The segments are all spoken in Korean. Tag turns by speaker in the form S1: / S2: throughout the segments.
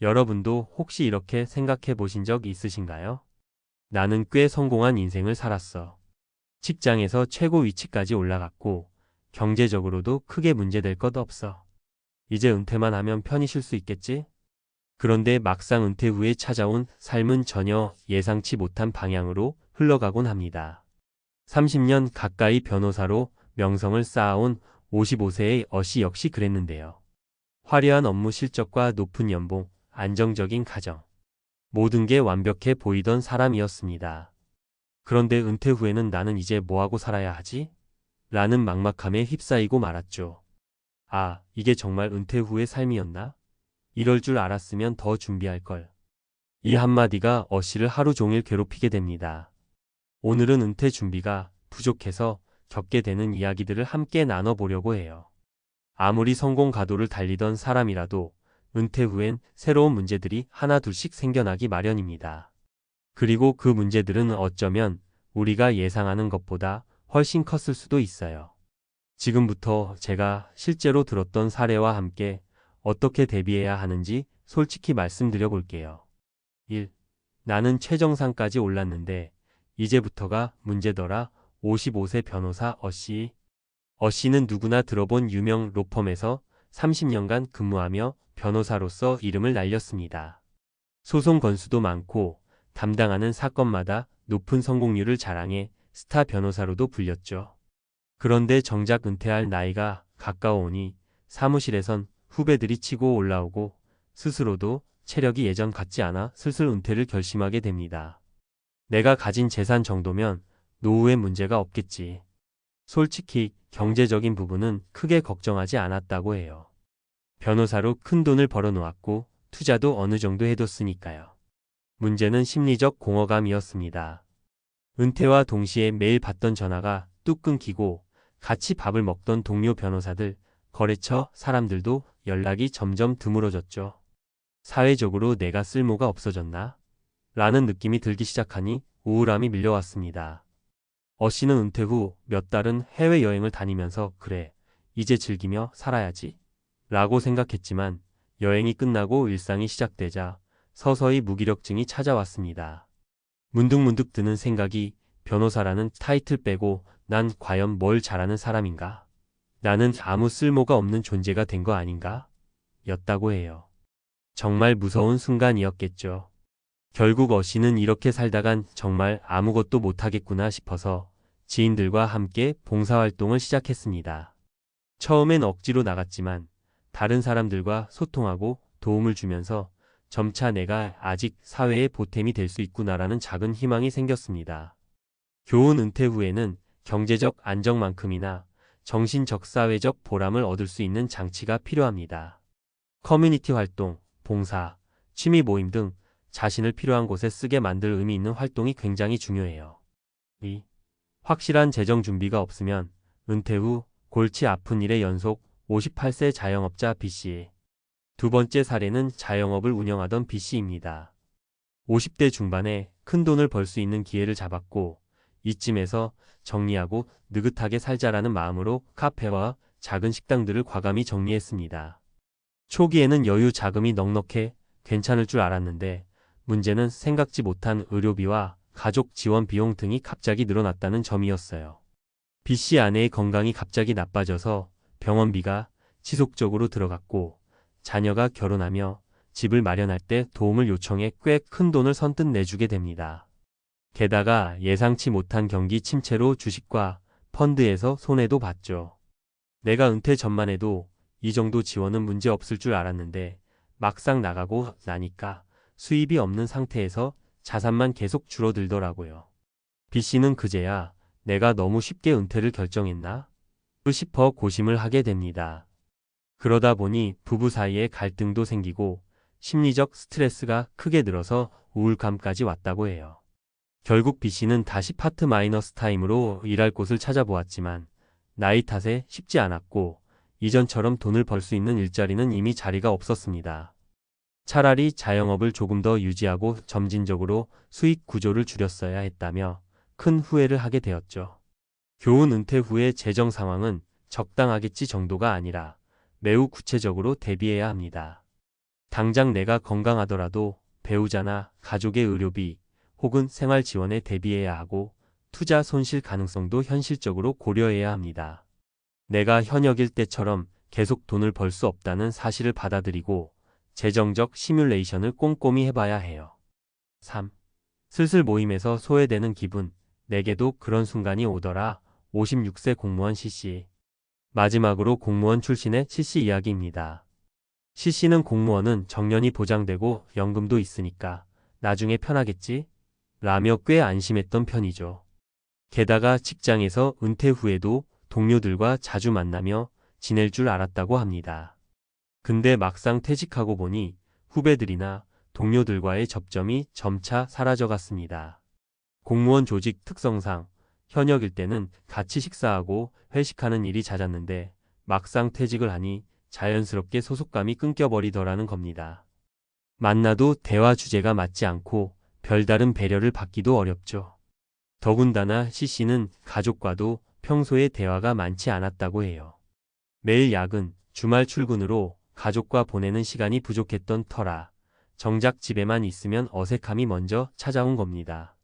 S1: 여러분도 혹시 이렇게 생각해 보신 적 있으신가요? 나는 꽤 성공한 인생을 살았어. 직장에서 최고 위치까지 올라갔고, 경제적으로도 크게 문제될 것 없어. 이제 은퇴만 하면 편히 쉴 수 있겠지? 그런데 막상 은퇴 후에 찾아온 삶은 전혀 예상치 못한 방향으로 흘러가곤 합니다. 30년 가까이 변호사로 명성을 쌓아온 55세의 어씨 역시 그랬는데요. 화려한 업무 실적과 높은 연봉, 안정적인 가정. 모든 게 완벽해 보이던 사람이었습니다. 그런데 은퇴 후에는 나는 이제 뭐하고 살아야 하지? 라는 막막함에 휩싸이고 말았죠. 아, 이게 정말 은퇴 후의 삶이었나? 이럴 줄 알았으면 더 준비할 걸. 이 한마디가 어씨를 하루 종일 괴롭히게 됩니다. 오늘은 은퇴 준비가 부족해서 겪게 되는 이야기들을 함께 나눠보려고 해요. 아무리 성공 가도를 달리던 사람이라도 은퇴 후엔 새로운 문제들이 하나둘씩 생겨나기 마련입니다. 그리고 그 문제들은 어쩌면 우리가 예상하는 것보다 훨씬 컸을 수도 있어요. 지금부터 제가 실제로 들었던 사례와 함께 어떻게 대비해야 하는지 솔직히 말씀드려 볼게요. 1. 나는 최정상까지 올랐는데 이제부터가 문제더라. 55세 변호사 어씨. 어씨는 누구나 들어본 유명 로펌에서 30년간 근무하며 변호사로서 이름을 날렸습니다. 소송 건수도 많고 담당하는 사건마다 높은 성공률을 자랑해 스타 변호사로도 불렸죠. 그런데 정작 은퇴할 나이가 가까워오니 사무실에선 후배들이 치고 올라오고 스스로도 체력이 예전 같지 않아 슬슬 은퇴를 결심하게 됩니다. 내가 가진 재산 정도면 노후에 문제가 없겠지. 솔직히 경제적인 부분은 크게 걱정하지 않았다고 해요. 변호사로 큰 돈을 벌어놓았고 투자도 어느 정도 해뒀으니까요. 문제는 심리적 공허감이었습니다. 은퇴와 동시에 매일 받던 전화가 뚝 끊기고 같이 밥을 먹던 동료 변호사들, 거래처 사람들도 연락이 점점 드물어졌죠. 사회적으로 내가 쓸모가 없어졌나? 라는 느낌이 들기 시작하니 우울함이 밀려왔습니다. 어씨는 은퇴 후 몇 달은 해외여행을 다니면서 그래, 이제 즐기며 살아야지 라고 생각했지만 여행이 끝나고 일상이 시작되자 서서히 무기력증이 찾아왔습니다. 문득문득 드는 생각이 변호사라는 타이틀 빼고 난 과연 뭘 잘하는 사람인가? 나는 아무 쓸모가 없는 존재가 된 거 아닌가? 였다고 해요. 정말 무서운 순간이었겠죠. 결국 어씨는 이렇게 살다간 정말 아무것도 못하겠구나 싶어서 지인들과 함께 봉사활동을 시작했습니다. 처음엔 억지로 나갔지만 다른 사람들과 소통하고 도움을 주면서 점차 내가 아직 사회에 보탬이 될 수 있구나라는 작은 희망이 생겼습니다. 교훈 은퇴 후에는 경제적 안정만큼이나 정신적 사회적 보람을 얻을 수 있는 장치가 필요합니다. 커뮤니티 활동, 봉사, 취미 모임 등 자신을 필요한 곳에 쓰게 만들 의미 있는 활동이 굉장히 중요해요. 2. 확실한 재정 준비가 없으면 은퇴 후 골치 아픈 일의 연속. 58세 자영업자 B씨. 두 번째 사례는 자영업을 운영하던 B씨입니다. 50대 중반에 큰 돈을 벌 수 있는 기회를 잡았고 이쯤에서 정리하고 느긋하게 살자라는 마음으로 카페와 작은 식당들을 과감히 정리했습니다. 초기에는 여유 자금이 넉넉해 괜찮을 줄 알았는데 문제는 생각지 못한 의료비와 가족 지원 비용 등이 갑자기 늘어났다는 점이었어요. B씨 아내의 건강이 갑자기 나빠져서 병원비가 지속적으로 들어갔고 자녀가 결혼하며 집을 마련할 때 도움을 요청해 꽤 큰 돈을 선뜻 내주게 됩니다. 게다가 예상치 못한 경기 침체로 주식과 펀드에서 손해도 봤죠. 내가 은퇴 전만 해도 이 정도 지원은 문제 없을 줄 알았는데 막상 나가고 나니까 수입이 없는 상태에서 자산만 계속 줄어들더라고요. B씨는 그제야 내가 너무 쉽게 은퇴를 결정했나? 싶어 고심을 하게 됩니다. 그러다 보니 부부 사이에 갈등도 생기고 심리적 스트레스가 크게 늘어서 우울감까지 왔다고 해요. 결국 B씨는 다시 파트마이너스 타임으로 일할 곳을 찾아보았지만 나이 탓에 쉽지 않았고 이전처럼 돈을 벌 수 있는 일자리는 이미 자리가 없었습니다. 차라리 자영업을 조금 더 유지하고 점진적으로 수익 구조를 줄였어야 했다며 큰 후회를 하게 되었죠. 교훈 은퇴 후의 재정 상황은 적당하겠지 정도가 아니라 매우 구체적으로 대비해야 합니다. 당장 내가 건강하더라도 배우자나 가족의 의료비 혹은 생활 지원에 대비해야 하고 투자 손실 가능성도 현실적으로 고려해야 합니다. 내가 현역일 때처럼 계속 돈을 벌 수 없다는 사실을 받아들이고 재정적 시뮬레이션을 꼼꼼히 해봐야 해요. 3. 슬슬 모임에서 소외되는 기분. 내게도 그런 순간이 오더라. 56세 공무원 CC. 마지막으로 공무원 출신의 CC 이야기입니다. CC는 공무원은 정년이 보장되고 연금도 있으니까 나중에 편하겠지? 라며 꽤 안심했던 편이죠. 게다가 직장에서 은퇴 후에도 동료들과 자주 만나며 지낼 줄 알았다고 합니다. 근데 막상 퇴직하고 보니 후배들이나 동료들과의 접점이 점차 사라져갔습니다. 공무원 조직 특성상 현역일 때는 같이 식사하고 회식하는 일이 잦았는데 막상 퇴직을 하니 자연스럽게 소속감이 끊겨버리더라는 겁니다. 만나도 대화 주제가 맞지 않고 별다른 배려를 받기도 어렵죠. 더군다나 CC는 가족과도 평소에 대화가 많지 않았다고 해요. 매일 야근, 주말 출근으로 가족과 보내는 시간이 부족했던 터라 정작 집에만 있으면 어색함이 먼저 찾아온 겁니다.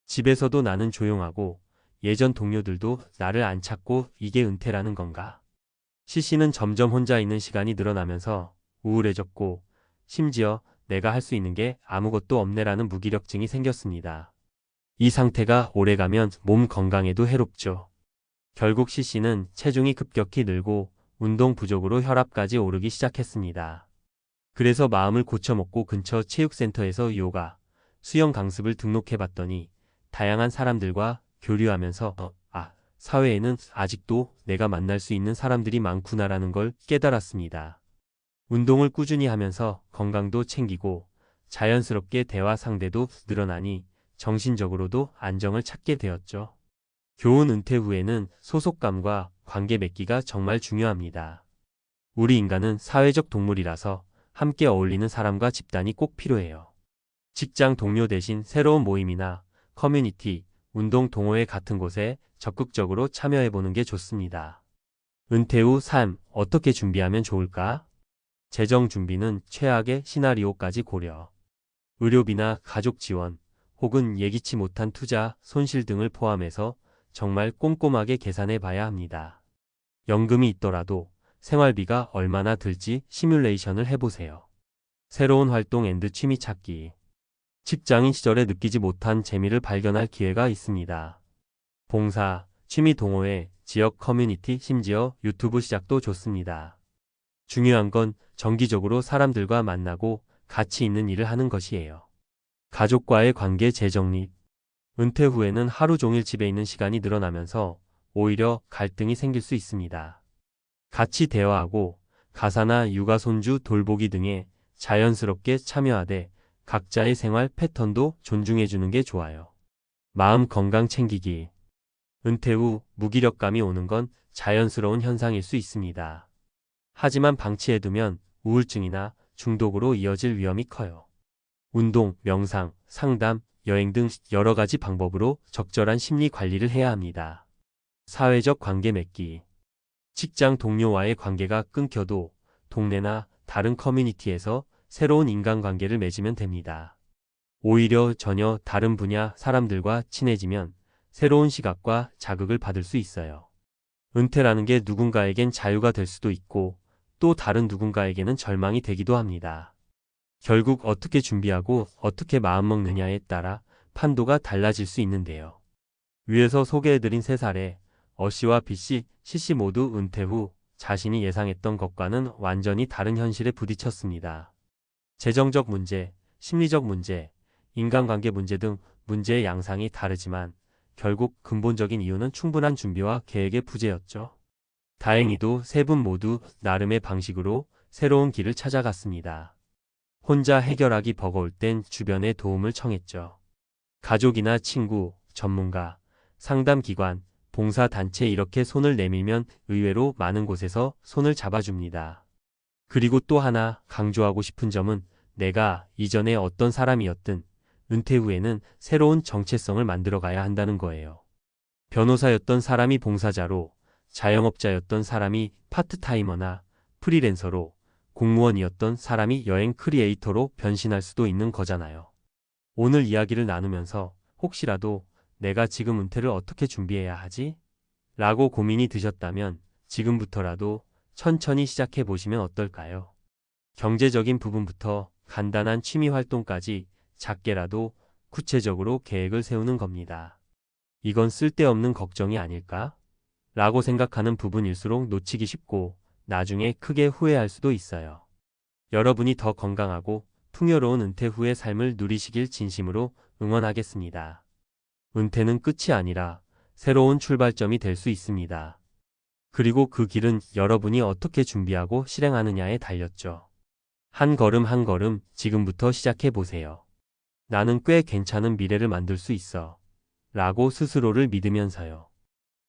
S1: 집에서도 나는 조용하고 예전 동료들도 나를 안 찾고 이게 은퇴라는 건가? CC는 점점 혼자 있는 시간이 늘어나면서 우울해졌고 심지어 내가 할 수 있는 게 아무것도 없네라는 무기력증이 생겼습니다. 이 상태가 오래가면 몸 건강에도 해롭죠. 결국 CC는 체중이 급격히 늘고 운동 부족으로 혈압까지 오르기 시작했습니다. 그래서 마음을 고쳐먹고 근처 체육센터에서 요가, 수영 강습을 등록해봤더니 다양한 사람들과 교류하면서 사회에는 아직도 내가 만날 수 있는 사람들이 많구나라는 걸 깨달았습니다. 운동을 꾸준히 하면서 건강도 챙기고 자연스럽게 대화 상대도 늘어나니 정신적으로도 안정을 찾게 되었죠. 교훈 은퇴 후에는 소속감과 관계 맺기가 정말 중요합니다. 우리 인간은 사회적 동물이라서 함께 어울리는 사람과 집단이 꼭 필요해요. 직장 동료 대신 새로운 모임이나 커뮤니티, 운동 동호회 같은 곳에 적극적으로 참여해보는 게 좋습니다. 은퇴 후 삶 어떻게 준비하면 좋을까? 재정 준비는 최악의 시나리오까지 고려. 의료비나 가족 지원, 혹은 예기치 못한 투자, 손실 등을 포함해서 정말 꼼꼼하게 계산해 봐야 합니다. 연금이 있더라도 생활비가 얼마나 들지 시뮬레이션을 해보세요. 새로운 활동 앤드 취미 찾기. 직장인 시절에 느끼지 못한 재미를 발견할 기회가 있습니다. 봉사, 취미 동호회, 지역 커뮤니티, 심지어 유튜브 시작도 좋습니다. 중요한 건 정기적으로 사람들과 만나고 가치 있는 일을 하는 것이에요. 가족과의 관계 재정립. 은퇴 후에는 하루 종일 집에 있는 시간이 늘어나면서 오히려 갈등이 생길 수 있습니다. 같이 대화하고 가사나 육아 손주 돌보기 등에 자연스럽게 참여하되 각자의 생활 패턴도 존중해주는 게 좋아요. 마음 건강 챙기기. 은퇴 후 무기력감이 오는 건 자연스러운 현상일 수 있습니다. 하지만 방치해두면 우울증이나 중독으로 이어질 위험이 커요. 운동, 명상, 상담, 여행 등 여러 가지 방법으로 적절한 심리 관리를 해야 합니다. 사회적 관계 맺기. 직장 동료와의 관계가 끊겨도 동네나 다른 커뮤니티에서 새로운 인간관계를 맺으면 됩니다. 오히려 전혀 다른 분야 사람들과 친해지면 새로운 시각과 자극을 받을 수 있어요. 은퇴라는 게 누군가에겐 자유가 될 수도 있고 또 다른 누군가에게는 절망이 되기도 합니다. 결국 어떻게 준비하고 어떻게 마음먹느냐에 따라 판도가 달라질 수 있는데요. 위에서 소개해드린 세 사례, 어씨와 B씨, C씨 모두 은퇴 후 자신이 예상했던 것과는 완전히 다른 현실에 부딪혔습니다. 재정적 문제, 심리적 문제, 인간관계 문제 등 문제의 양상이 다르지만 결국 근본적인 이유는 충분한 준비와 계획의 부재였죠. 다행히도 세 분 모두 나름의 방식으로 새로운 길을 찾아갔습니다. 혼자 해결하기 버거울 땐 주변의 도움을 청했죠. 가족이나 친구, 전문가, 상담기관, 봉사단체 이렇게 손을 내밀면 의외로 많은 곳에서 손을 잡아줍니다. 그리고 또 하나 강조하고 싶은 점은 내가 이전에 어떤 사람이었든 은퇴 후에는 새로운 정체성을 만들어가야 한다는 거예요. 변호사였던 사람이 봉사자로, 자영업자였던 사람이 파트타이머나 프리랜서로, 공무원이었던 사람이 여행 크리에이터로 변신할 수도 있는 거잖아요. 오늘 이야기를 나누면서 혹시라도 내가 지금 은퇴를 어떻게 준비해야 하지? 라고 고민이 드셨다면 지금부터라도 천천히 시작해 보시면 어떨까요? 경제적인 부분부터 간단한 취미 활동까지 작게라도 구체적으로 계획을 세우는 겁니다. 이건 쓸데없는 걱정이 아닐까? 라고 생각하는 부분일수록 놓치기 쉽고 나중에 크게 후회할 수도 있어요. 여러분이 더 건강하고 풍요로운 은퇴 후의 삶을 누리시길 진심으로 응원하겠습니다. 은퇴는 끝이 아니라 새로운 출발점이 될 수 있습니다. 그리고 그 길은 여러분이 어떻게 준비하고 실행하느냐에 달렸죠. 한 걸음 한 걸음 지금부터 시작해 보세요. 나는 꽤 괜찮은 미래를 만들 수 있어. 라고 스스로를 믿으면서요.